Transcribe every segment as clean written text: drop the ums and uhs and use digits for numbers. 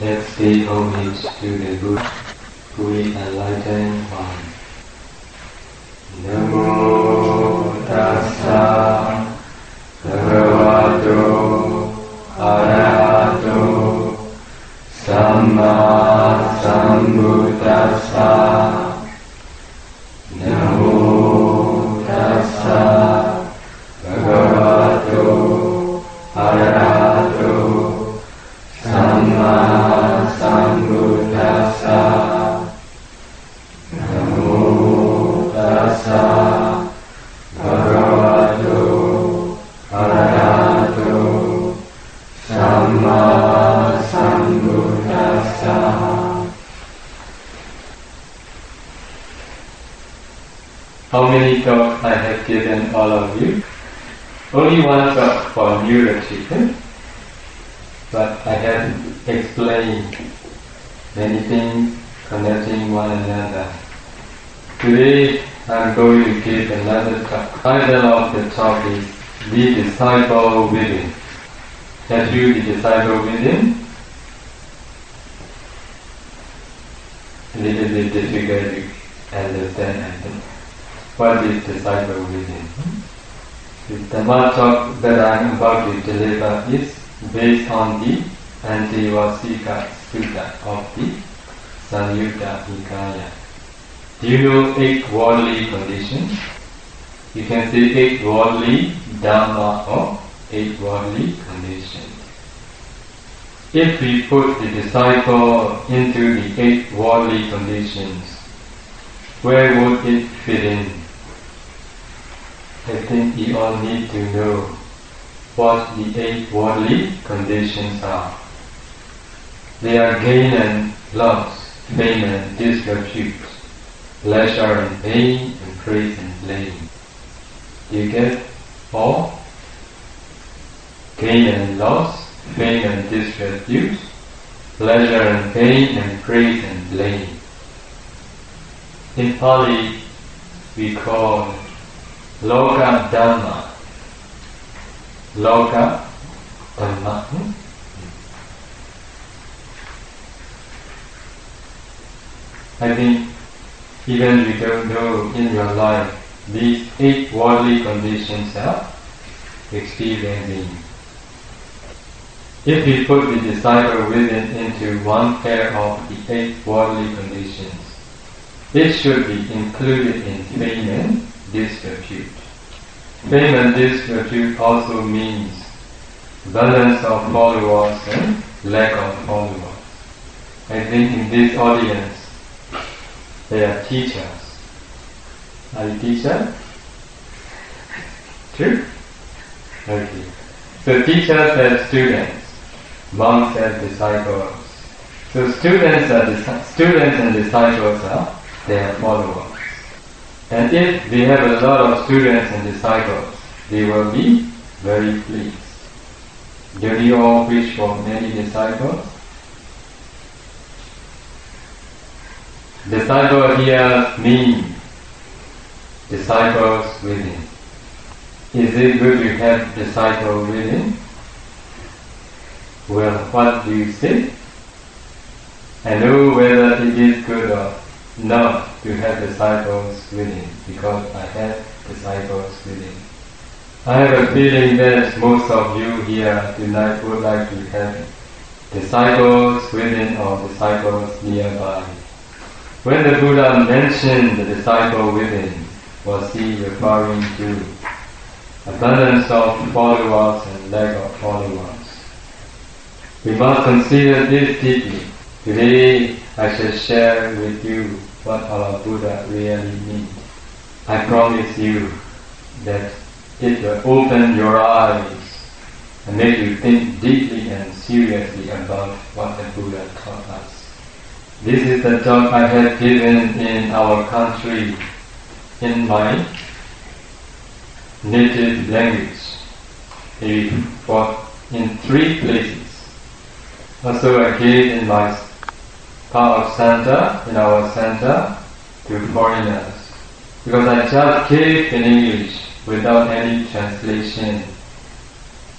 Let's pay homage to the Buddha, who is enlightened one. Namo tassa bhagavato arahato samma sambuddhassa. Namo tassa bhagavato arahato samma sambuddhassa. Namo tassa bhagavato arahato samma sambuddhassa. How many talks I have given all of you? Only one talk for new achievement, but I have explained many things connecting one another. Today I'm going to give another talk. Title of the talk is The Disciple Within. Have you the disciple within? A little bit difficult to understand, I think. What is disciple within? The Dhamma talk that I'm about to deliver is based on the Antiwasika Sutta of the Samyutta Nikaya. Do you know 8 worldly conditions? You can say 8 worldly Dhamma or 8 worldly conditions. If we put the disciple into the 8 worldly conditions, where would it fit in? I think you all need to know what the 8 worldly conditions are. They are gain and loss, fame and disrepute, pleasure and pain, and praise and blame. Do you get all? Gain and loss, fame and disrepute, pleasure and pain, and praise and blame. In Pali, we call Loka Dhamma. Loka Dhamma. I think even you don't know in your life, these 8 worldly conditions are experiencing. If we put the disciple within into one pair of the 8 worldly conditions, it should be included in fame and disrepute. Fame and disrepute also means balance of followers and lack of followers. I think in this audience, they are teachers. Are you teachers? True? Okay. So teachers have students, monks have disciples. So students and disciples are their followers. And if they have a lot of students and disciples, they will be very pleased. Do you all wish for many disciples? Disciple here means disciples within. Is it good to have disciples within? Well, what do you say? I know whether it is good or not to have disciples within, because I have disciples within. I have a feeling that most of you here tonight would like to have disciples within or disciples nearby. When the Buddha mentioned the disciple within, was he referring to abundance of followers and lack of followers? We must consider this deeply. Today I shall share with you what our Buddha really means. I promise you that it will open your eyes and make you think deeply and seriously about what the Buddha taught us. This is the talk I have given in our country, in my native language, in 3 places. Also I gave in my Pa-Auk center, in our center, to foreigners. Because I just gave in English without any translation.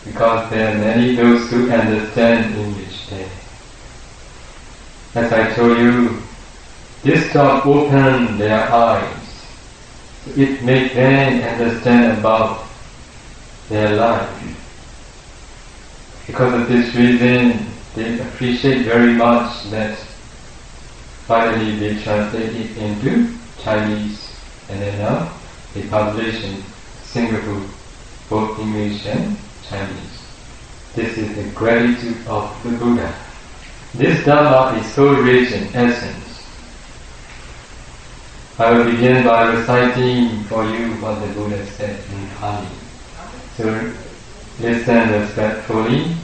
Because there are many those who understand English there. As I told you, this talk opened their eyes. It made them understand about their life. Because of this reason, they appreciate very much that finally they translate it into Chinese, and then now they publish in Singapore, both English and Chinese. This is the gratitude of the Buddha. This Dhamma is so rich in essence. I will begin by reciting for you what the Buddha said in Pali. So listen respectfully.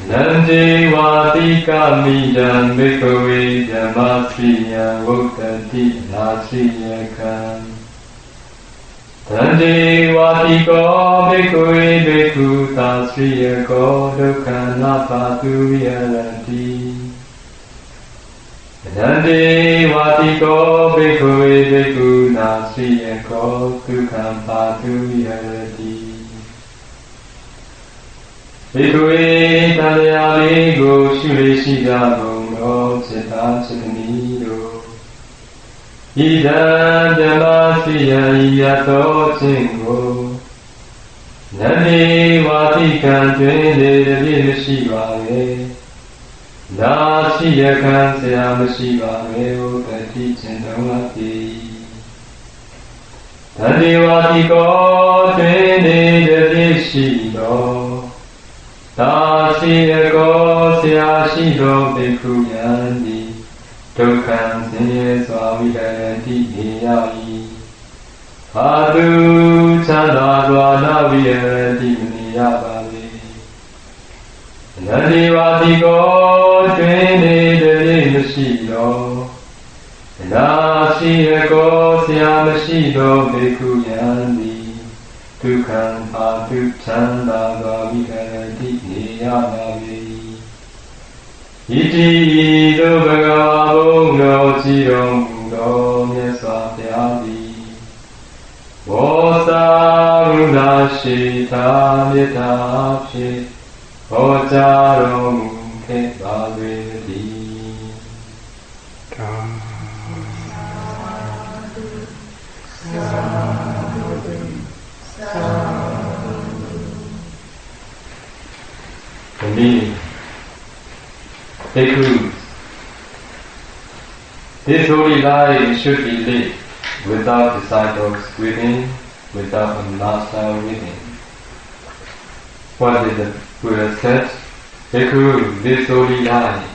Nandi Vatika Midam Bhikkhave Dhammasriya Vokati Nasriyakam Nandi Vatiko Bhikkhave Bhikkhu Tasriyako Dukhanapatu Viharanti Nandi Vatiko Bhikkhave Bhikkhu Nasriyako Dukhanapatu Viharanti Bhikkhave Talyali Go Shule Shida Bongo Cheta Chitanido Ida Dhammasriya Iyato Chingo Nani Vatikan Twende Vimashivare Nashiyakan Sayamashivare Okati Chintamati Nani Vatiko Twende Vishido Tasiyako Siyashido Bhikkhu Yanti Dukkhan Sinye Swaviharanti Hiyai Padu Chanda Dvana Viharanti Muniyabhave Nandi Vatiko Twene Devimashiro Nasiyako Siyamashido Bhikkhu Yanti Dukkhan Padu Chanda Dvaviharanti Hiyabhave Iti ido bhagava bhungo chirong buddho myaswa pyadi Vosa rudashita mithapshi Ocharo mukhe bhavedi For me, Bhikkhus, this holy life should be lived without disciples within, without a master within. What did the Buddha said? Bhikkhu, this holy life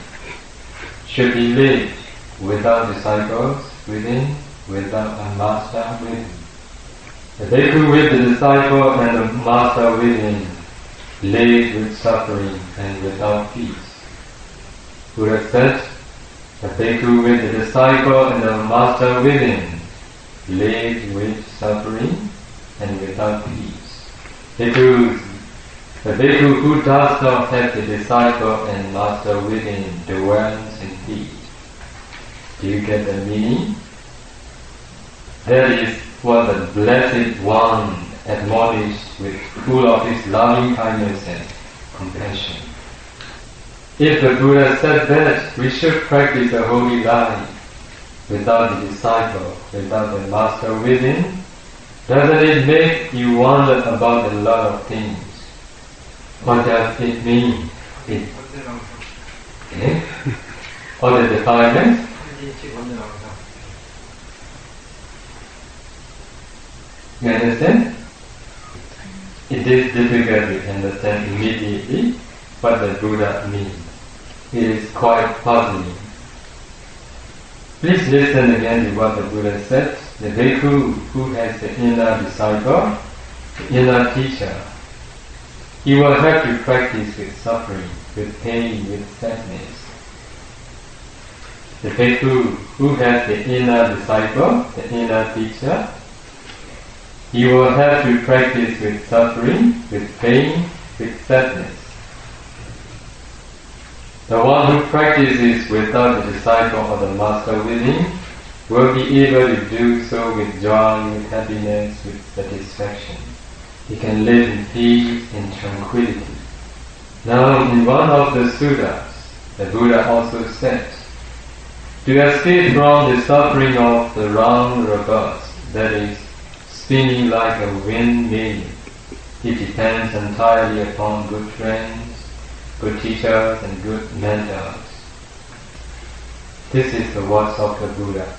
should be lived without disciples within, without a master within. The bhikkhu with the disciple and the master within lives with suffering and without peace. Buddha said, the bhikkhu with the disciple and the master within lives with suffering and without peace. Bhikkhus, the bhikkhu who does not have the disciple and master within dwells in peace. Do you get the meaning? That is what the Blessed One admonished with full of his loving kindness and compassion. If the Buddha said that we should practice a holy life without the disciple, without the master within, doesn't it make you wonder about a lot of things? What does it mean? What are the defilements? You understand? It is difficult to understand immediately what the Buddha means. It is quite puzzling. Please listen again to what the Buddha said. The bhikkhu who has the inner disciple, the inner teacher, he will have to practice with suffering, with pain, with sadness. The bhikkhu who has the inner disciple, the inner teacher, he will have to practice with suffering, with pain, with sadness. The one who practices without the disciple or the master within will be able to do so with joy, with happiness, with satisfaction. He can live in peace, in tranquility. Now, in one of the suttas, the Buddha also said, to escape from the suffering of the round robot, that is, spinning like a windmill, it depends entirely upon good friends, good teachers, and good mentors. This is the words of the Buddha.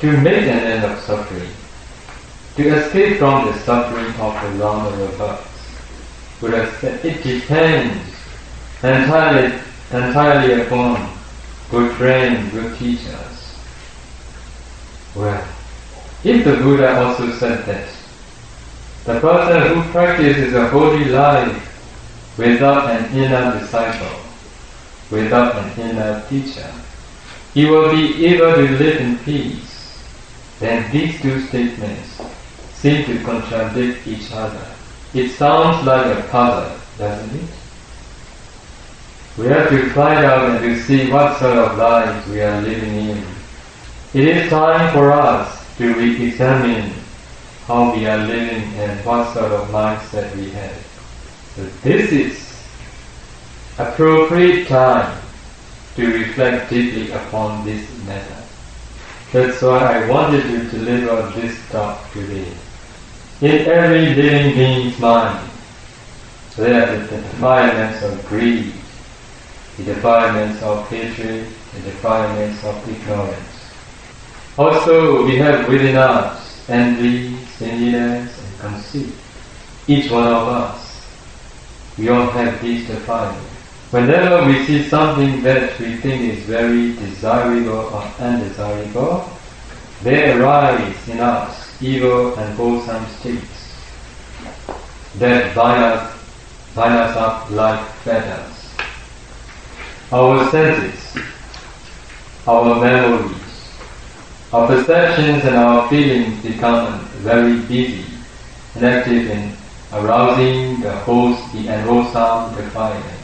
To make an end of suffering, to escape from the suffering of the round robot, Buddha said, it depends entirely upon good friends, good teachers. Well, if the Buddha also said that the person who practices a holy life without an inner disciple, without an inner teacher, he will be able to live in peace, then these two statements seem to contradict each other. It sounds like a puzzle, doesn't it? We have to find out and to see what sort of life we are living in. It is time for us to re-examine how we are living and what sort of mindset we have. So this is appropriate time to reflect deeply upon this matter. That's why I wanted to deliver this talk today. In every living being's mind, there are the defilements of greed, the defilements of hatred, the defilements of ignorance. Also, we have within us envy, stinginess, and conceit. Each one of us, we all have these defilements. Whenever we see something that we think is very desirable or undesirable, there arise in us evil and wholesome states that bind us up like fetters. Our senses, our memories, our perceptions and our feelings become very busy and active in arousing the unwholesome defilements.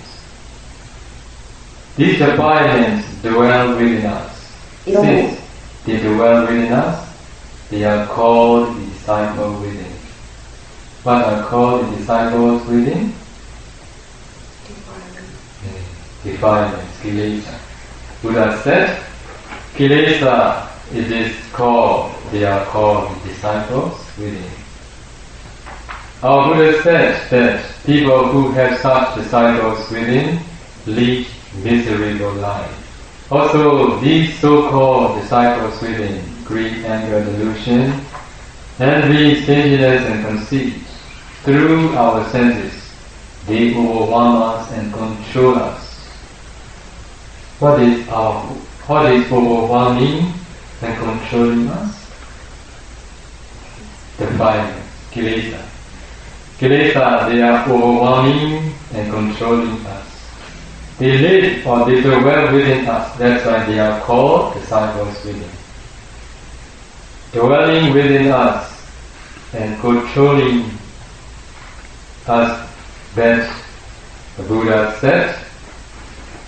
These defilements dwell within us. Since they dwell within us, they are called the disciples within. What are called the disciples within? Defilements, kilesa. Buddha said, kilesa, they are called the disciples within. Our Buddha said that people who have such disciples within lead miserable life. Also, these so-called disciples within, greed, anger, delusion, envy, stinginess, and conceit, through our senses, they overwhelm us and control us. What is overwhelming and controlling us? Defilements, kilesa. Kilesa, they are overwhelming and controlling us. They live or they dwell within us. That's why they are called disciples within. Dwelling within us and controlling us, that the Buddha said,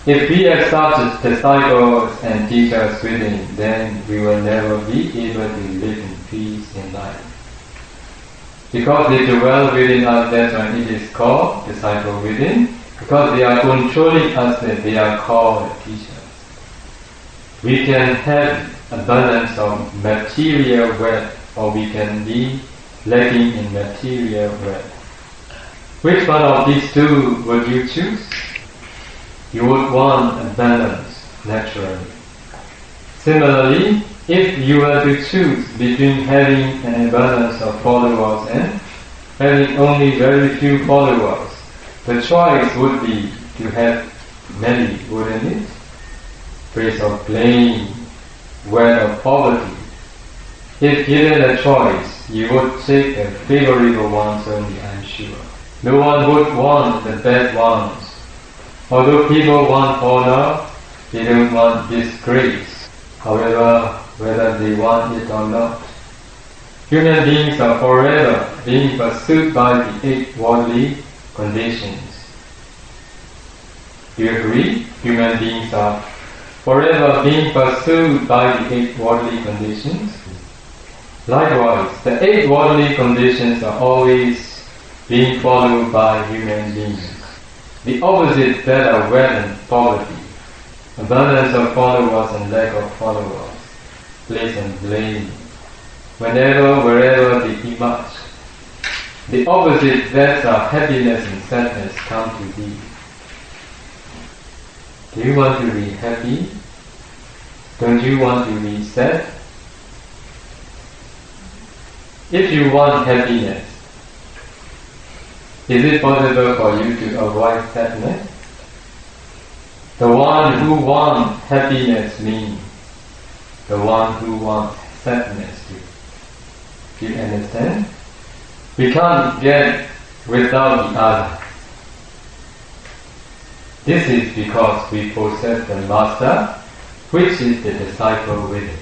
if we have such disciples and teachers within, then we will never be able to live in peace in life. Because they dwell within us, that's why it is called disciple within. Because they are controlling us, that they are called teachers. We can have abundance of material wealth, or we can be lacking in material wealth. Which one of these two would you choose? You would want abundance, naturally. Similarly, if you were to choose between having an abundance of followers and having only very few followers, the choice would be to have many, wouldn't it? Praise of blame, word of poverty. If given a choice, you would take the favorable ones only, I'm sure. No one would want the bad ones. Although people want honor, they don't want disgrace. However, whether they want it or not, human beings are forever being pursued by the 8 worldly conditions. Do you agree? Human beings are forever being pursued by the 8 worldly conditions. Likewise, the 8 worldly conditions are always being followed by human beings. The opposite that are wealth and poverty. abundance of followers and lack of followers, bliss and blame, whenever, wherever they emerge. The opposite that are happiness and sadness come to be. Do you want to be happy? Don't you want to be sad? If you want happiness, is it possible for you to avoid sadness? The one who wants happiness means the one who wants sadness too. Do you understand? We can't get without the other. This is because we possess the master, which is the disciple within.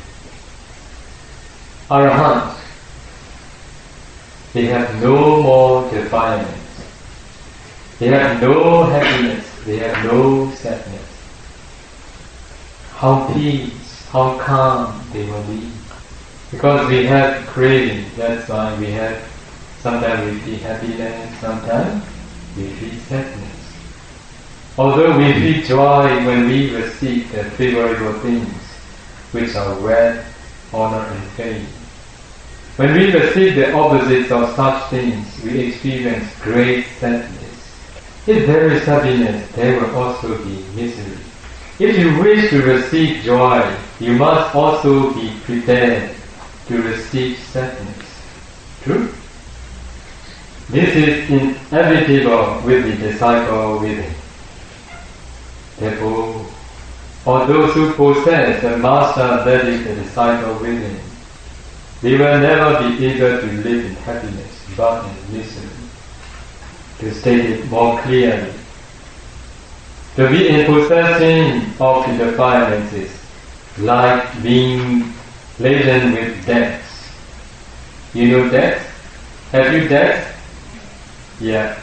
Arahants, they have no more defilements. They have no happiness. They have no sadness. How peace, how calm they will be. Because we have craving, that's why we have, sometimes we feel happiness, sometimes we feel sadness. Although we feel joy when we receive the favorable things, which are wealth, honor and fame. When we receive the opposites of such things, we experience great sadness. If there is happiness, there will also be misery. If you wish to receive joy, you must also be prepared to receive sadness. True? This is inevitable with the disciple within. Therefore, for those who possess the master that is the disciple within, they will never be able to live in happiness but in misery. To state it more clearly, to be in possession of the defilements is like being laden with debts. You know debts? Have you debts? Yeah.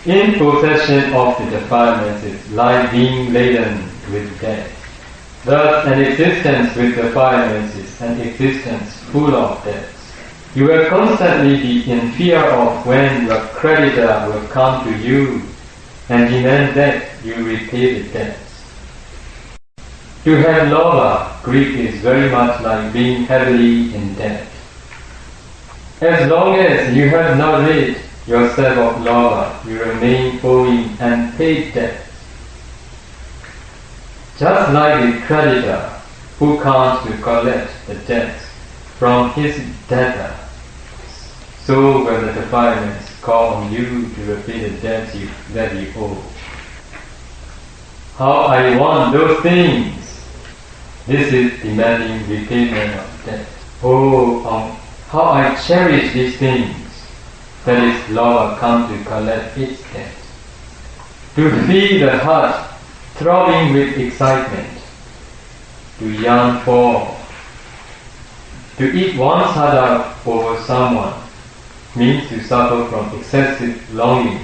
In possession of the defilements is like being laden with debt. Thus, an existence with defilements is an existence full of debts. You will constantly be in fear of when your creditor will come to you and demand that you repay the debts. To have lova, grief is very much like being heavily in debt. As long as you have not rid yourself of lova, you remain owing unpaid debts. Just like the creditor who comes to collect the debts from his debtor, so will the defilements call on you to repay the debts that you owe. How I want those things! This is demanding repayment of debt. Oh, how I cherish these things! That is love come to collect its debt. To feel the heart throbbing with excitement, to yearn for, to eat one's heart out over someone, means to suffer from excessive longing.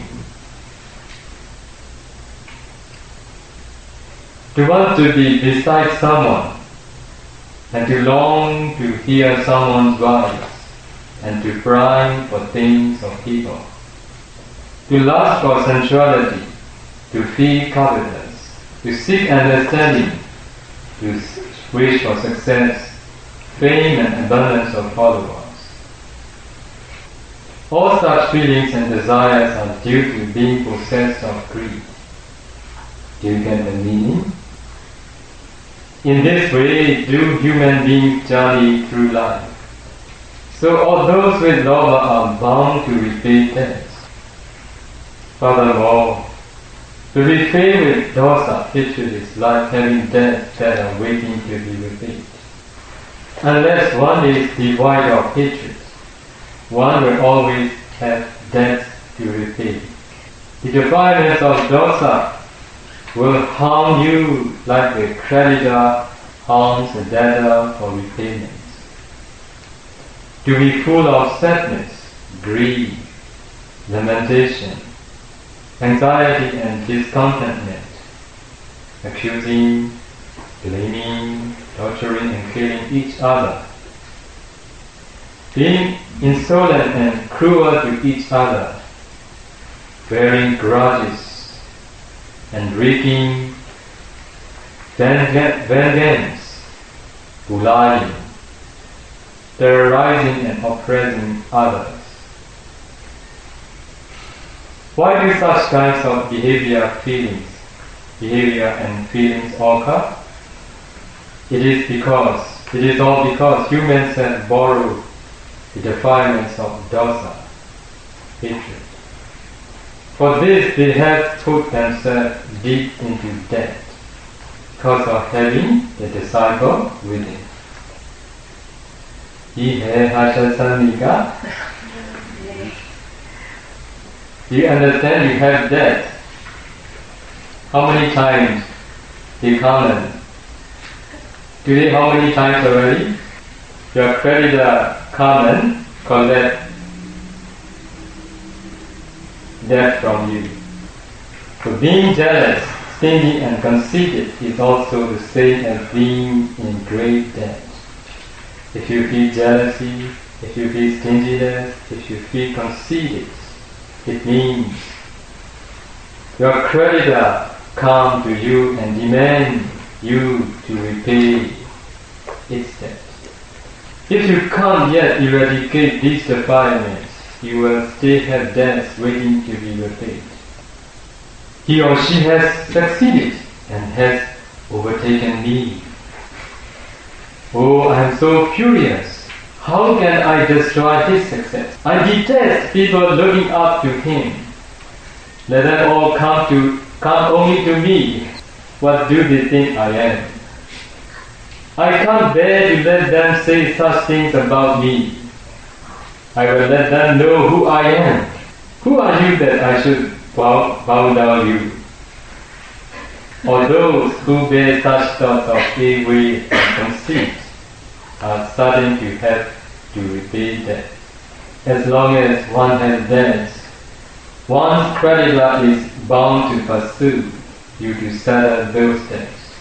To want to be beside someone, and to long to hear someone's voice, and to pine for things or people. To lust for sensuality, to feel covetous, to seek understanding, to wish for success, fame and abundance of followers. All such feelings and desires are due to being possessed of greed. Do you get the meaning? In this way do human beings journey through life. So all those with lova are bound to repay debts. Furthermore, to be filled with dosa, hatred is like having debts that are waiting to be repaid. Unless one is devoid of hatred, one will always have debts to repay. The defilements of dosa will harm you like the creditor harms the debtor for repayment. To be full of sadness, grief, lamentation, anxiety and discontentment, accusing, blaming, torturing and killing each other, being insolent and cruel to each other, bearing grudges and wreaking vengeance, bullying, terrorizing and oppressing others. Why do such kinds of behavior and feelings occur? It is all because humans have borrowed the defilements of dosa, hatred. For this they have put themselves deep into debt because of having the disciple within. Do you understand you have debt? How many times you counted? Today how many times already? Your creditor come and collect debt from you. So being jealous, stingy and conceited is also the same as being in great debt. If you feel jealousy, if you feel stinginess, if you feel conceited, it means your creditor come to you and demand you to repay its debt. If you can't yet eradicate these defilements, you will still have debts waiting to be repaid. He or she has succeeded and has overtaken me. Oh, I am so furious. How can I destroy his success? I detest people looking up to him. Let them all come only to me. What do they think I am? I can't bear to let them say such things about me. I will let them know who I am. Who are you that I should bow down you? Or those who bear such thoughts of ill will and conceit are certain to have to repay debt. As long as one has debts, one's creditor is bound to pursue you to settle those debts.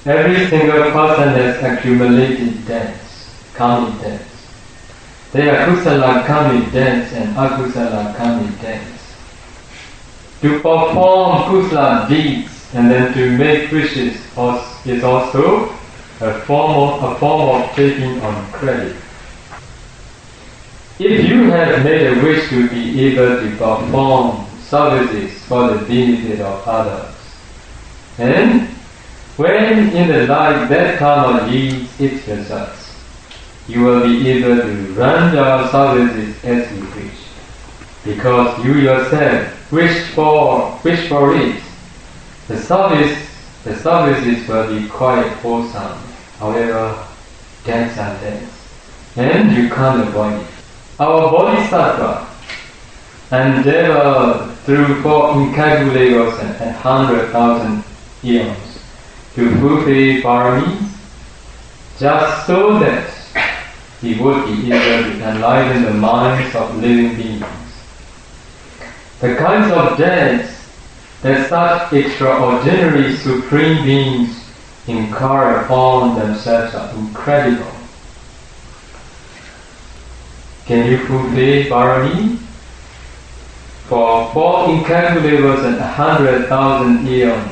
Every single person has accumulated debts, karmic debts. There are kusala karmic debts and akusala karmic debts. To perform kusala deeds and then to make wishes is also a form of taking on credit. If you have made a wish to be able to perform services for the benefit of others, and when in the life that karma yields its results, you will be able to run your services as you wish, because you yourself wish for it. The services will be quite wholesome. However, debts are debts, and you can't avoid it. Our bodhisattva endeavor through 4 incalculable and 100,000 eons to fulfill paramis, just so that he would be able to enlighten the minds of living beings. The kinds of debts that such extraordinary supreme beings incur upon themselves are incredible. Can you fulfill parami for 4 incalculable and 100,000 eons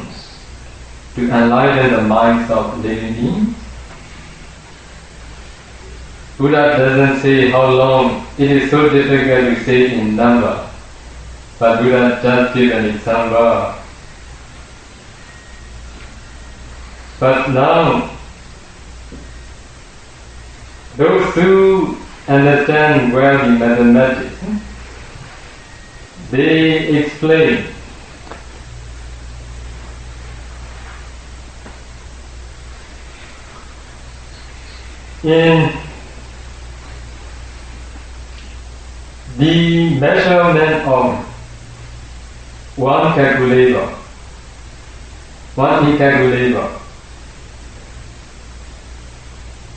to enlighten the minds of living beings? Buddha doesn't say how long. It is so difficult to say in number. But Buddha just give an example. But now, those who understand well the mathematics, they explain in the measurement of one incalculable,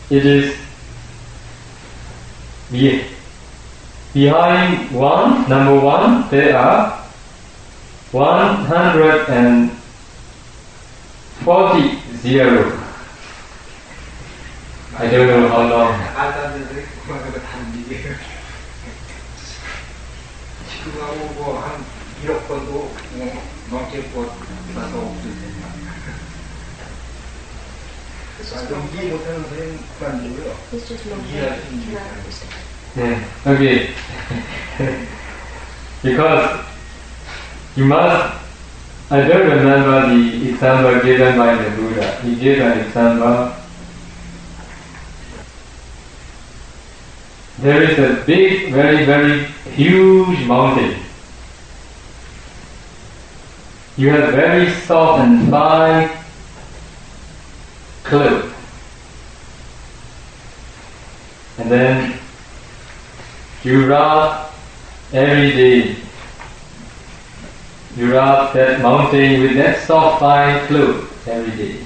it is behind number one, there are 140 zeros. I don't know how long. 이렇고도 멍게꽃 가서 없으니까. 그래서 이해 못하는 사람은 그만두고요. It's just not 이해할 수 cannot 있는 understand. Yeah, okay. Because you must, I don't remember the example given by the Buddha. He gave an example. There is a big, very, very huge mountain. You have very soft and fine cloth. And then you rub every day. You rub that mountain with that soft fine cloth every day.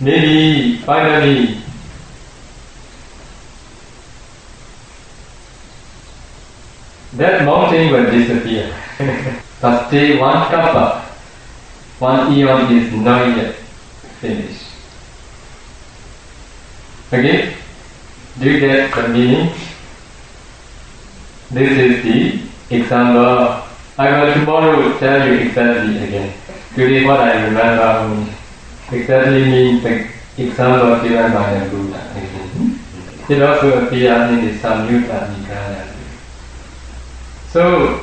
Maybe finally that mountain will disappear. But stay one kappa, one eon is not yet finished. Okay? Do you get the meaning? This is the example. I will tomorrow tell you exactly again. Today what I remember only. Exactly means the example given by the Buddha. It also appears in the Samyutta Nikaya. So,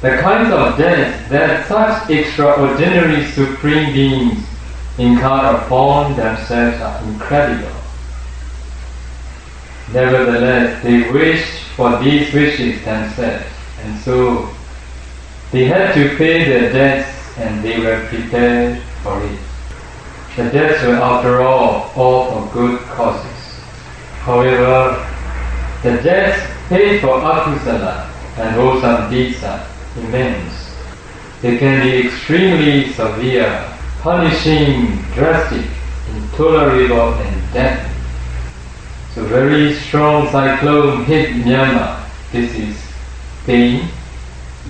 the kinds of deaths that such extraordinary supreme beings incarnate upon themselves are incredible. Nevertheless, they wished for these wishes themselves, and so they had to pay their debts and they were prepared for it. The debts were after all for good causes. However, the debts paid for akusala and wholesome deeds are immense. They can be extremely severe, punishing, drastic, intolerable and deadly. So very strong cyclone hit Myanmar. This is pain,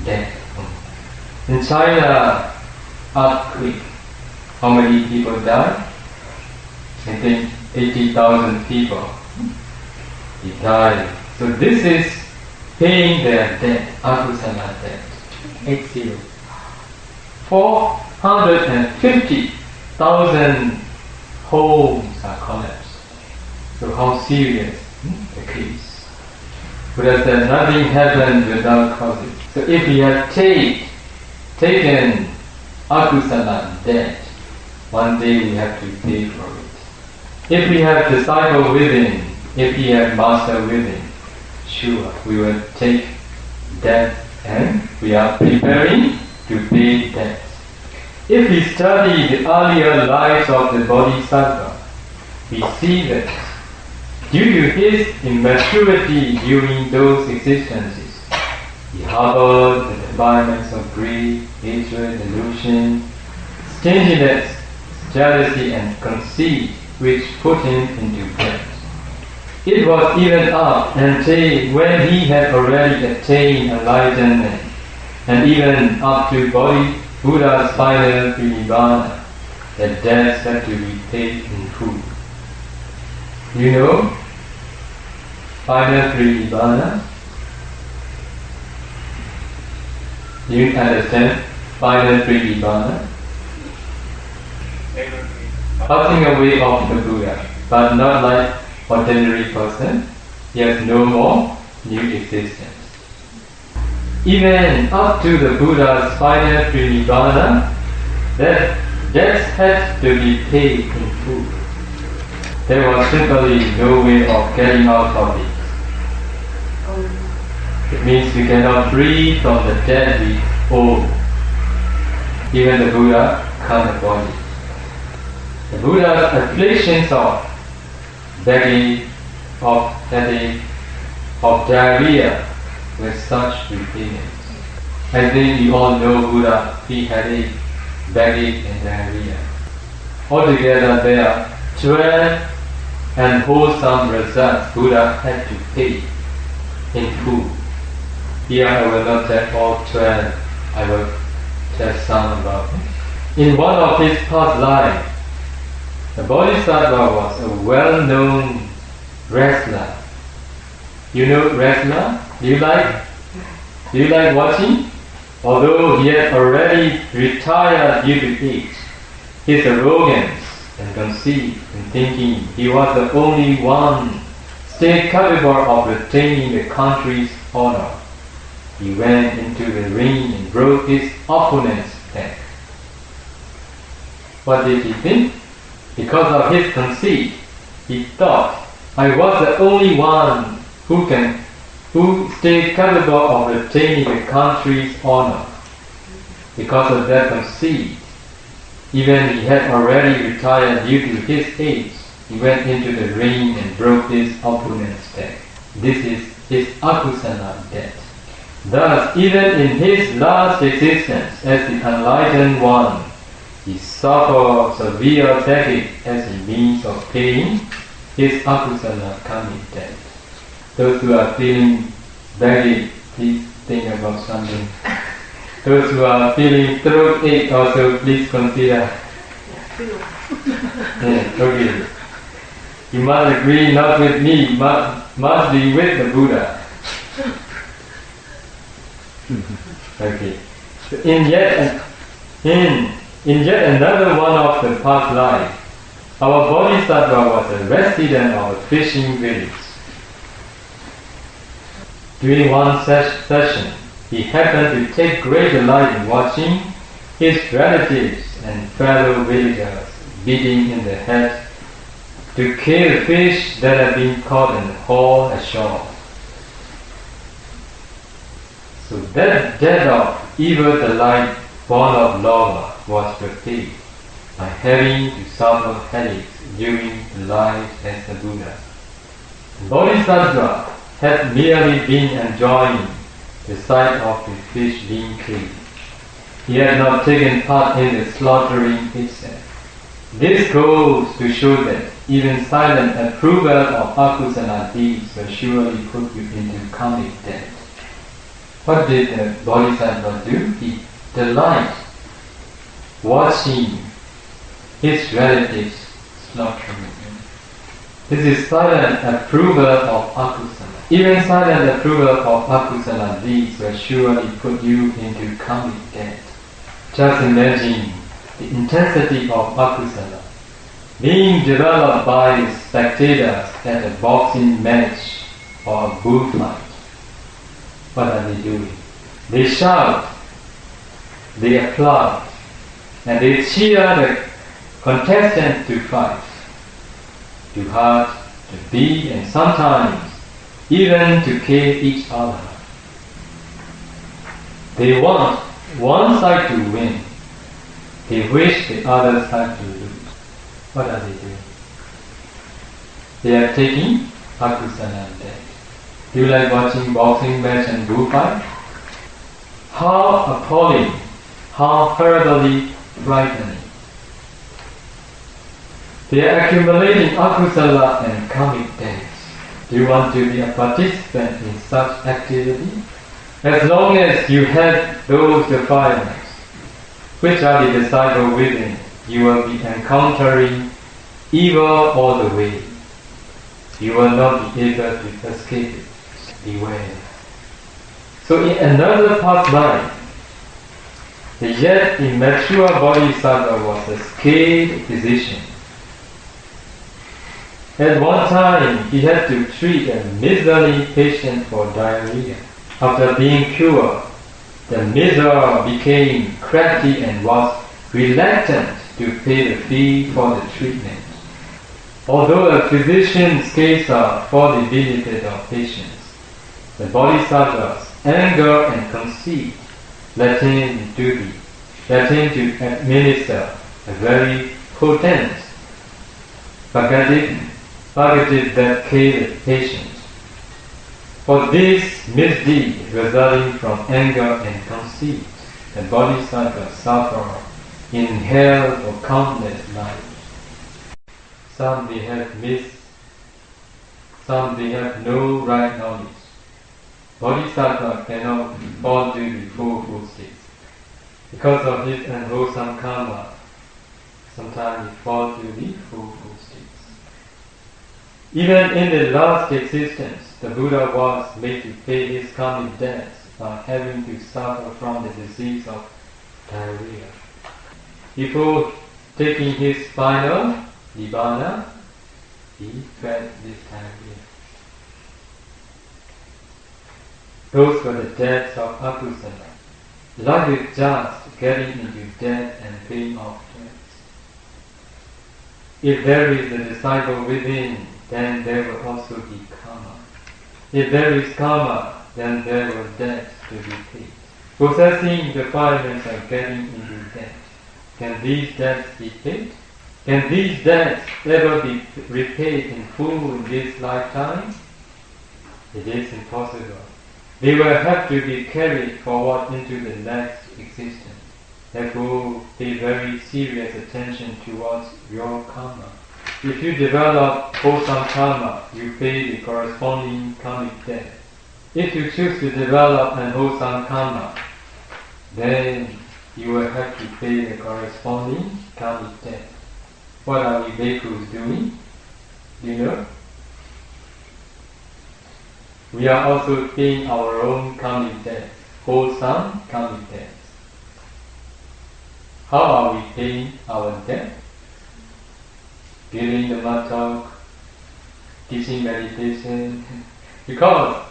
death. In China, earthquake. How many people died? I think 80,000 people. They died. So this is paying their debt, akusala debt. 80. 450,000 homes are collapsed. So how serious the case? Buddha said nothing happens without causes. So if we have taken akusala debt, one day we have to pay for it. If we have disciple within, if we have master within, sure, we will take debt and we are preparing to pay debt. If we study the earlier lives of the Bodhisattva, we see that due to his immaturity during those existences, he harbored the environments of greed, hatred, delusion, stinginess, jealousy and conceit which put him into debt. It was even up until when he had already attained enlightenment, and even up to Buddha's final Nibbana, that debts had to be paid in full. You know, final Nibbana? Do you understand final Nibbana? Passing away of the Buddha, but not like ordinary person. He has no more new existence. Even up to the Buddha's final Nibbana, that debts had to be paid in full. There was simply no way of getting out of it. It means we cannot free from the debt we owe. Even the Buddha can't avoid it. The Buddha's afflictions of begging, of headache, of diarrhea were such repayments. I think you all know Buddha, he headache, begging and diarrhea. Altogether there are 12 and wholesome results Buddha had to pay in full. Here I will not tell all 12, I will tell some about it. In one of his past lives, the Bodhisattva was a well-known wrestler. You know wrestler? Do you like watching? Although he had already retired due to age, his arrogance and conceit in thinking he was the only one still capable of retaining the country's honor, he went into the ring and broke his opponent's neck. What did he think? Because of his conceit, he thought, I was the only one who stayed capable of retaining the country's honor. Because of that conceit, even he had already retired due to his age, he went into the ring and broke his opponent's neck. This is his akusala death. Thus, even in his last existence as the enlightened one, he suffered severe fatigue as a means of paying his akusala karmic debt. Those who are feeling baggy, please think about something. Those who are feeling throat ache also, please consider. Okay. You must agree not with me, must be with the Buddha. Okay. So in yet another one of the past lives, our Bodhisattva was a resident of a fishing village. During one session, he happened to take great delight in watching his relatives and fellow villagers beating in the head to kill fish that had been caught and hauled ashore. So that death of evil delight born of lava was repaid by having to suffer headaches during the life as the Buddha. Bodhisattva had merely been enjoying the sight of the fish being killed. He had not taken part in the slaughtering itself. This goes to show that even silent approval of akusala deeds will surely put you into karmic debt. What did the Bodhisattva do? He delighted watching his relatives slaughtering him. This is silent approval of akusala. Even silent approval of akusala deeds will surely put you into karmic debt. Just imagine the intensity of akusala being developed by the spectators at a boxing match or a bullfight. What are they doing? They shout, they applaud, and they cheer the contestants to fight, to hurt, to beat, and sometimes even to kill each other. They want one side to win. They wish the other side to lose. What are they doing? They are taking akusala debt. Do you like watching boxing match and bullfight? How appalling, how horribly frightening. They are accumulating akusala and karmic debts. Do you want to be a participant in such activity? As long as you have those defilements, which are the disciple within, you will be encountering evil all the way. You will not be able to escape it. Beware. So in another past life, the yet immature Bodhisattva was a skilled physician. At one time, he had to treat a miserly patient for diarrhea. After being cured, the miser became crafty and was reluctant to pay the fee for the treatment. Although a physician's cares are for the benefit of patients, the Bodhisattva's anger and conceit led him to administer a very potent purgative that killed the patient. For this misdeed resulting from anger and conceit, the Bodhisattva suffered in hell for countless lives. Some they have missed, some they have no right knowledge. Bodhisattva cannot fall to the four states. Because of his unwholesome karma, sometimes he falls to the four states. Even in the last existence, the Buddha was made to pay his karmic debts by having to suffer from the disease of diarrhea. Before taking his final nibbana, he fed this diarrhea. Those were the debts of akusala. Life is just getting into debt and paying off debts. If there is a disciple within, then there will also be karma. If there is karma, then there will debts to be paid. Possessing the five elements are getting into debt. Can these debts be paid? Can these debts ever be repaid in full in this lifetime? It is impossible. They will have to be carried forward into the next existence. Therefore, pay very serious attention towards your karma. If you develop wholesome karma, you pay the corresponding karmic debt. If you choose to develop unwholesome karma, then you will have to pay the corresponding karmic debt. What are we bhikkhus doing? Do you know? We are also paying our own karmic debts, wholesome karmic debts. How are we paying our debt? Giving the Pa-Auk, teaching meditation, because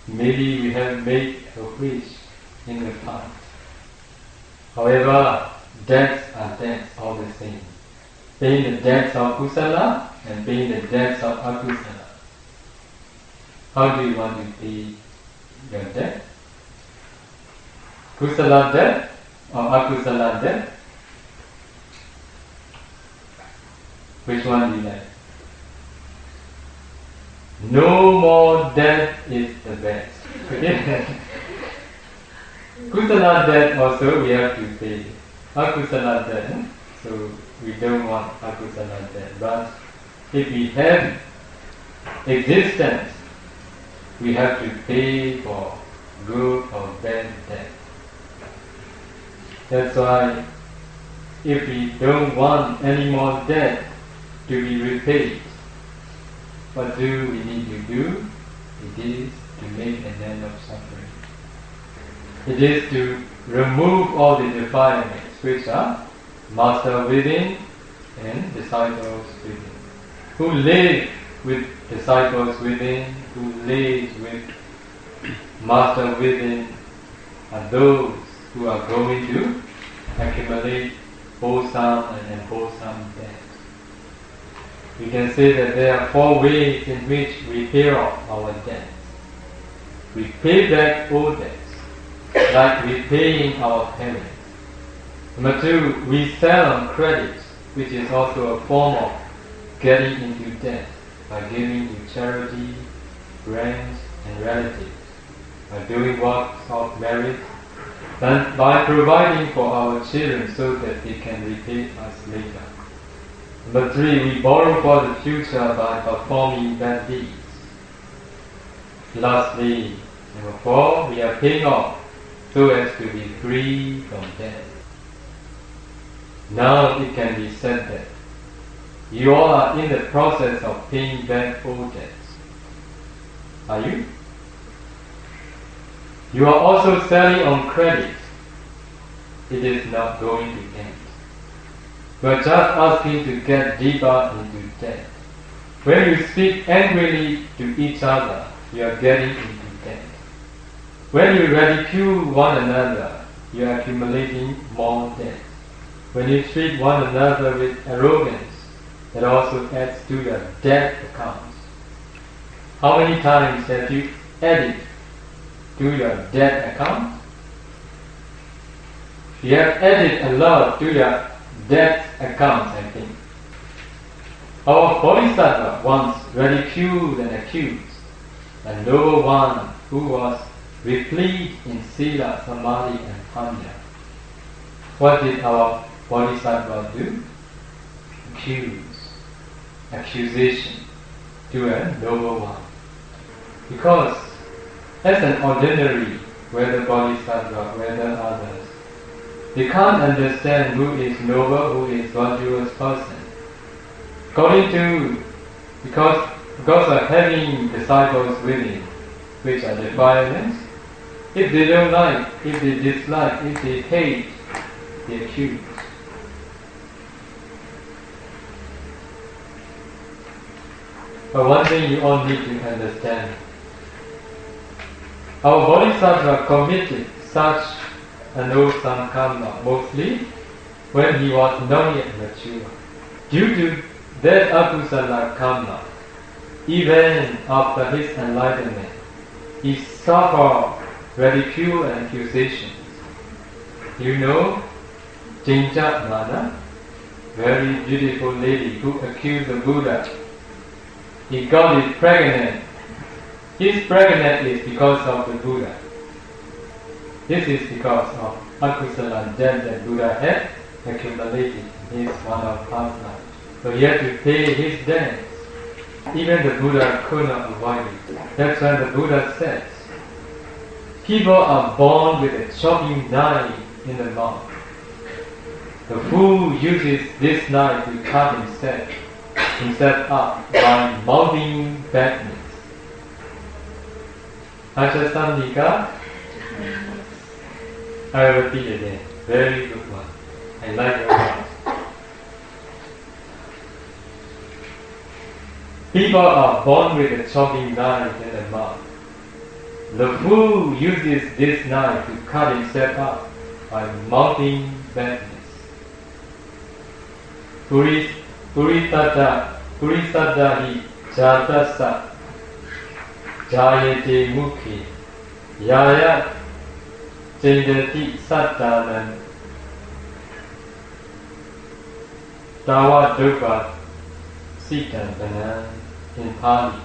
maybe we have made a wish in the past. However, debts are debts all the same. Paying the debts of kusala and paying the debts of akusala. How do you want to pay your debt? Kusala debt or akusala debt? Which one do you like? No more debt is the best. Okay? Kusala debt also we have to pay. Akusala debt, so we don't want akusala debt. But if we have existence, we have to pay for good or bad debt. That's why if we don't want any more debt to be repaid, what do we need to do? It is to make an end of suffering. It is to remove all the defilements which are master within and disciples within. Who live with disciples within, who live with master within, are those who are going to accumulate wholesome and unwholesome debt. We can say that there are four ways in which we pay off our debts. We pay back old debts, like repaying our parents. Number two, we sell on credit, which is also a form of getting into debt by giving to charity, friends, and relatives, by doing works of merit, and by providing for our children so that they can repay us later. Number three, we borrow for the future by performing bad deeds. Lastly, number four, we are paying off so as to be free from debt. Now it can be said that you all are in the process of paying back old debts. Are you? You are also selling on credit. It is not going to end. You are just asking to get deeper into debt. When you speak angrily to each other, you are getting into debt. When you ridicule one another, you are accumulating more debt. When you treat one another with arrogance, that also adds to your debt accounts. How many times have you added to your debt account? You have added a lot to your debt accounts, I think. Our Bodhisattva once ridiculed and accused a noble one who was replete in sila, samadhi, and panya. What did our Bodhisattva do? Accusation to a noble one. Because as an ordinary, whether Bodhisattva, whether others, they can't understand who is noble, who is virtuous person. According to because of having disciples within, which are defilements. If they don't like, if they dislike, if they hate, they accuse. But one thing you all need to understand, our Bodhisattva committed such an awesome karma mostly when he was not yet mature. Due to that akusala karma, even after his enlightenment, he suffered ridicule and accusations. You know, Jinjamana, very beautiful lady who accused the Buddha. He got it pregnant. His pregnant is because of the Buddha. This is because of akusala debt that Buddha had accumulated in his one of past life. So he had to pay his debts. Even the Buddha could not avoid it. That's why the Buddha says, people are born with a chopping knife in the mouth. The fool uses this knife to cut himself up by mouthing badness. Achasamnika, I repeat again, very good one. I like your words. People are born with a chopping knife in the mouth. The fool uses this knife to cut himself up by mouthing badness. Purisada hi jatasa jayate mukhi yaya cendati satanan tawadupa sitandana. In Pali,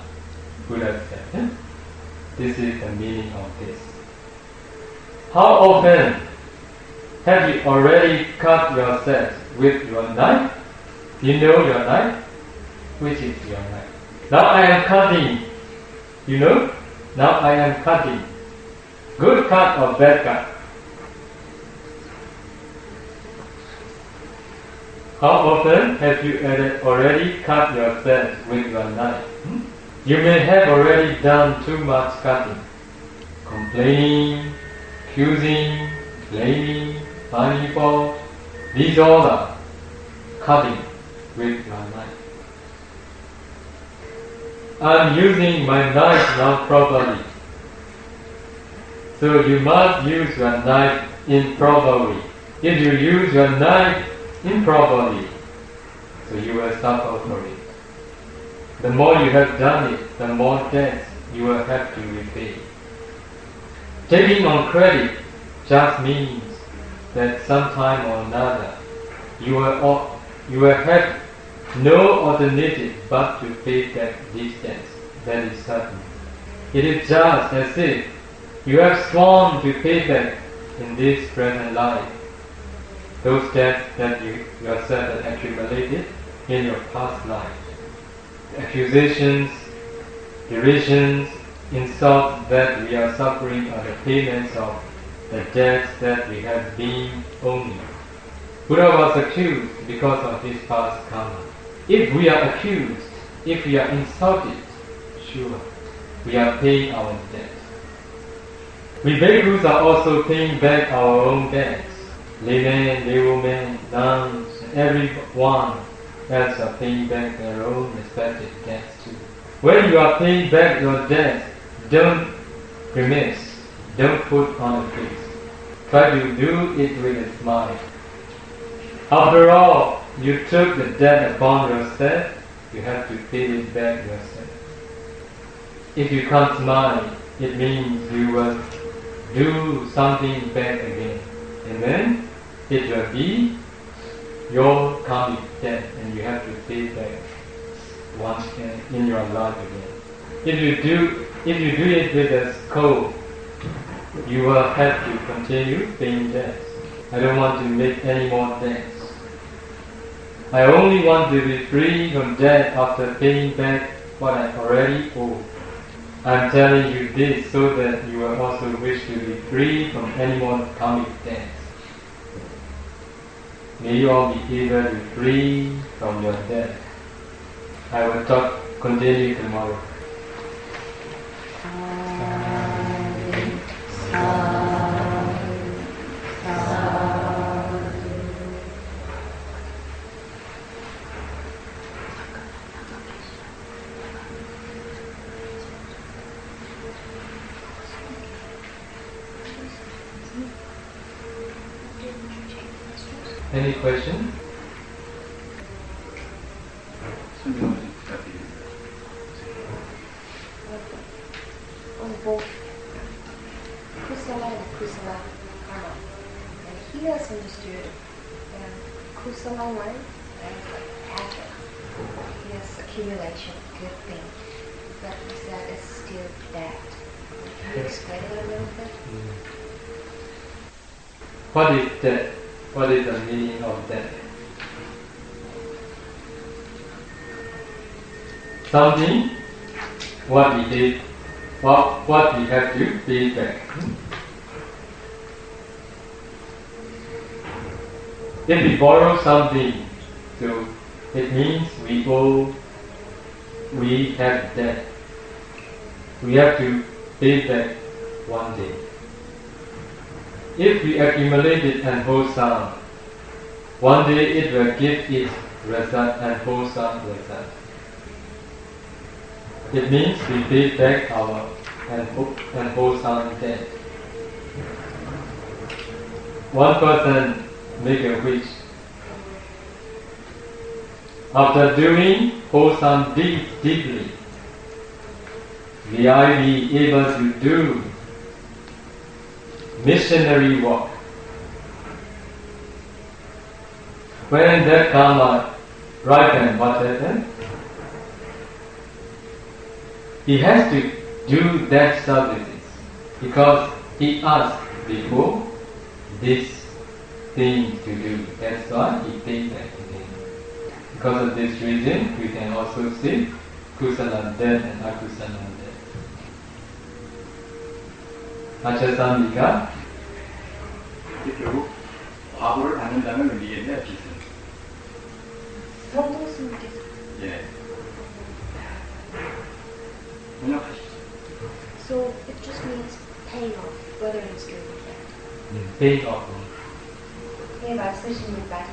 Buddha said, this is the meaning of this. How often have you already cut yourself with your knife? You know your knife? Which is your knife? Now I am cutting. You know? Now I am cutting. Good cut or bad cut? How often have you already cut yourself with your knife? You may have already done too much cutting. Complaining, accusing, blaming, finding fault. These all are cutting with your knife. I'm using my knife now properly. So you must use your knife improperly. If you use your knife improperly, so you will suffer for it. The more you have done it, the more debts you will have to repay. Taking on credit just means that sometime or another you will have no alternative but to pay back these debts. That is certain. It is just as if you have sworn to pay back in this present life those debts that you yourself have accumulated in your past life. Accusations, derisions, insults that we are suffering are the payments of the debts that we have been owing. Buddha was accused because of his past karma. If we are accused, if we are insulted, sure, we are paying our debt. We bhikkhus are also paying back our own debts. Laymen, laywomen, nuns, and everyone else are paying back their own respective debts too. When you are paying back your debts, don't grimace, don't put on a face. Try to do it with a smile. After all, you took the debt upon yourself, you have to pay it back yourself. If you can't smile, it means you will do something back again. And then it will be your karmic debt and you have to pay back once in your life again. If you do it with a scope, you will have to continue paying debts. I don't want to make any more debts. I only want to be free from debt after paying back what I already owe. I'm telling you this so that you will also wish to be free from any more karmic debts. May you all be able to be free from your debt. I will talk continue tomorrow. Any question? 설명을 좀 부탁드립니다. On both kusala and kusala karma. And he has understood kusala one as like asset. Yes, accumulation, good thing. But he said it's still bad. Can you explain it a little bit? What is that? What is the meaning of that? Something, what we did, what we have to pay back. If we borrow something, so it means we have debt. We have to pay back one day. If we accumulate it and hold some, one day it will give its result and wholesome result. It means we pay back our and wholesome debt. One person make a wish. After doing wholesome deeds deeply, will I be able to do missionary work? When that karma ripen, what happens? He has to do that services because he asked before this thing to do. That's why he paid back again. Because of this reason, we can also see kusala debt and akusala debt. 아차삼니까? 결국 과거를 받는다는 의미겠네요, 빚은. 성도스님께서 예. 번역하십시오. So it just means paying off, whether it's good or bad. Paying off. 네, 맞으십니다.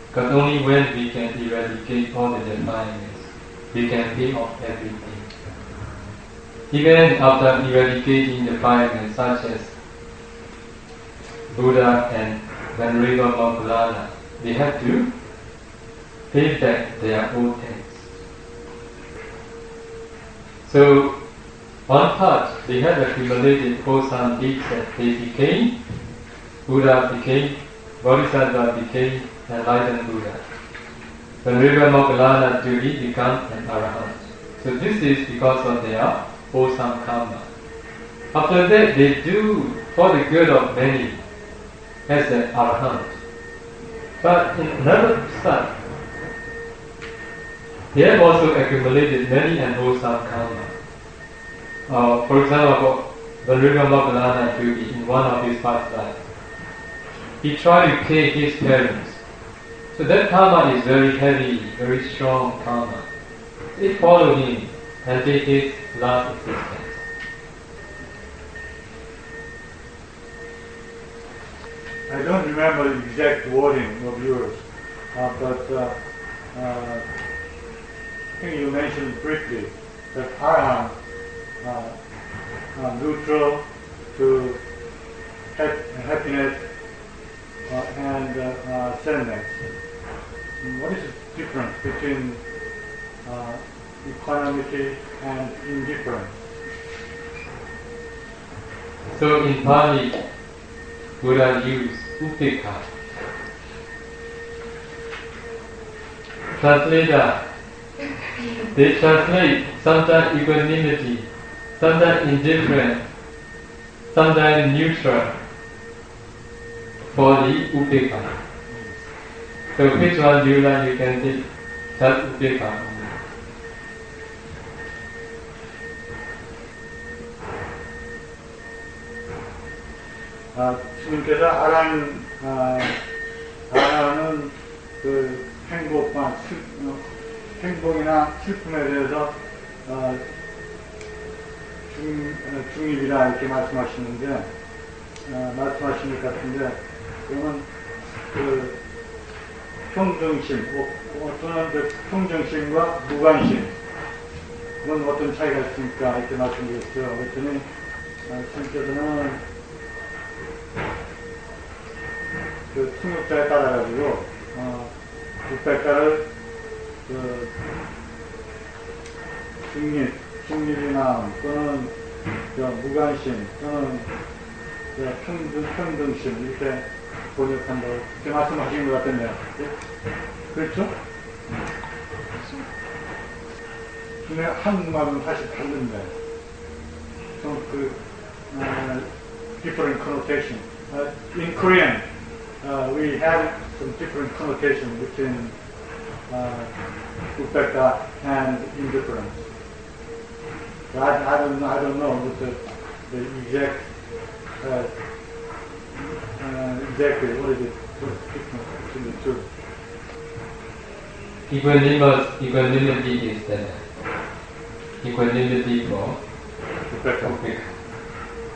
Because only when we can eradicate all the defilements, we can pay off everything. Even after eradicating the defilements such as Buddha and Venerable Moggallana, they have to pay back their old debts. So, one part, they had accumulated wholesome deeds that they became, Buddha became, Bodhisattva became enlightened Buddha. Venerable Moggallana to become an Arahant. So this is because of their wholesome karma. After that, they do for the good of many as an Arahant. But in another side, they have also accumulated many and wholesome karma. For example, Venerable Moggallana in one of his past lives, he tried to kill his parents. So that karma is very heavy, very strong karma. It followed him until his last existence. I don't remember the exact wording of yours, but I think you mentioned briefly that Arahant neutral to happiness and sadness. What is the difference between equanimity and indifference? So in Pali, Buddha used upekha. Translator, they translate sometimes equanimity, sometimes indifferent, sometimes neutral for the upekha. So which one do you like? You can take just upekha. 주님께서 아라는 그 행복과 행복이나 슬픔에 대해서 중립이라 이렇게 말씀하시는데 말씀하신 것 같은데 그러면 그 평정심 또는 그 평정심과 무관심 그건 어떤 차이가 있습니까? 이렇게 말씀드렸어요. 그랬더니 선생님께서는 그 통역자에 따라가지고 국백가를 그 중립의 마음 또는 무관심 또는 평등심 이렇게 번역한다고 그렇게 말씀하신 것 같은데요. 그렇죠? 근데 한국말은 사실 다른데 좀 different connotation. In Korean, we have some different connotation between Upeka and indifference. I don't know what the exact exactly what is it difference between the two. Equanimity is the equanimity for Upeka.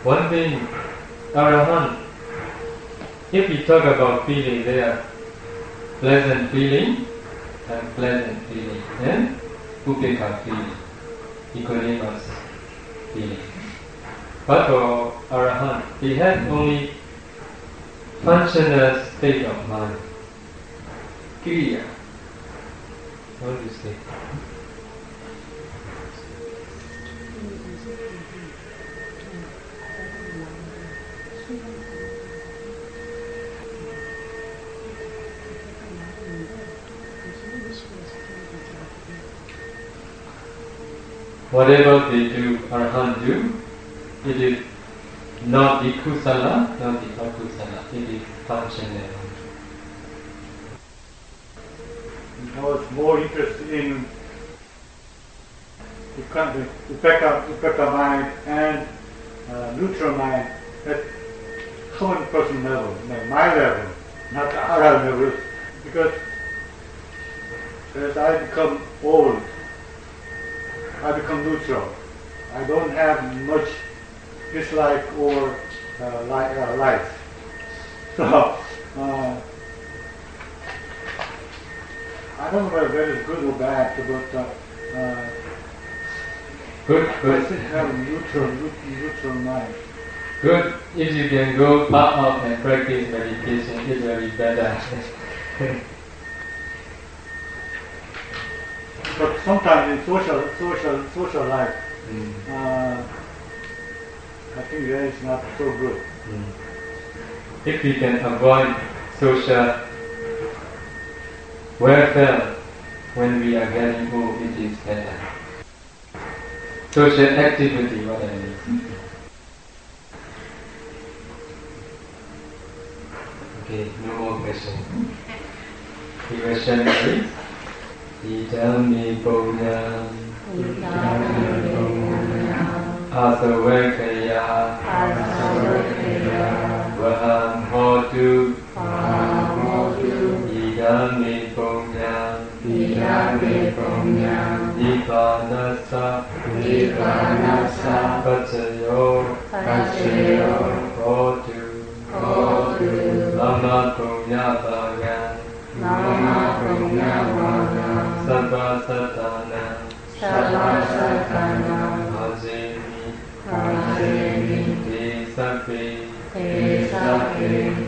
One thing, Arahant, if we talk about feeling, there are pleasant feeling and pleasant feeling, and upeka feeling, equanimous feeling. But for Arahant, he has only functional state of mind. Kriya. What do you say? Whatever they do, Arahant do, it is not the kusala, not the akusala, it is functional. I was more interested in Upeka mind and neutral mind at common person level, my level, not the other level, because as I become old, I become neutral. I don't have much dislike or like. So I don't know whether that is good or bad, but I still have a neutral mind. Good, if you can go Pa-Auk and practice meditation, it will be better. But sometimes in social life, I think that is not so good. If we can avoid social welfare when we are getting old, it is better. Social activity, what I mean. Okay, no more questions. The question is, Idami Punyam Asavekaya Vaham Hotu Idami Punyam Nipanasa Pachayo Hotu Lama Punya Bhagan Sabha Satana Hajemi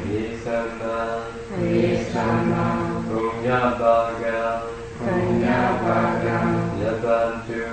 Visama Punya Bhagan Yabantu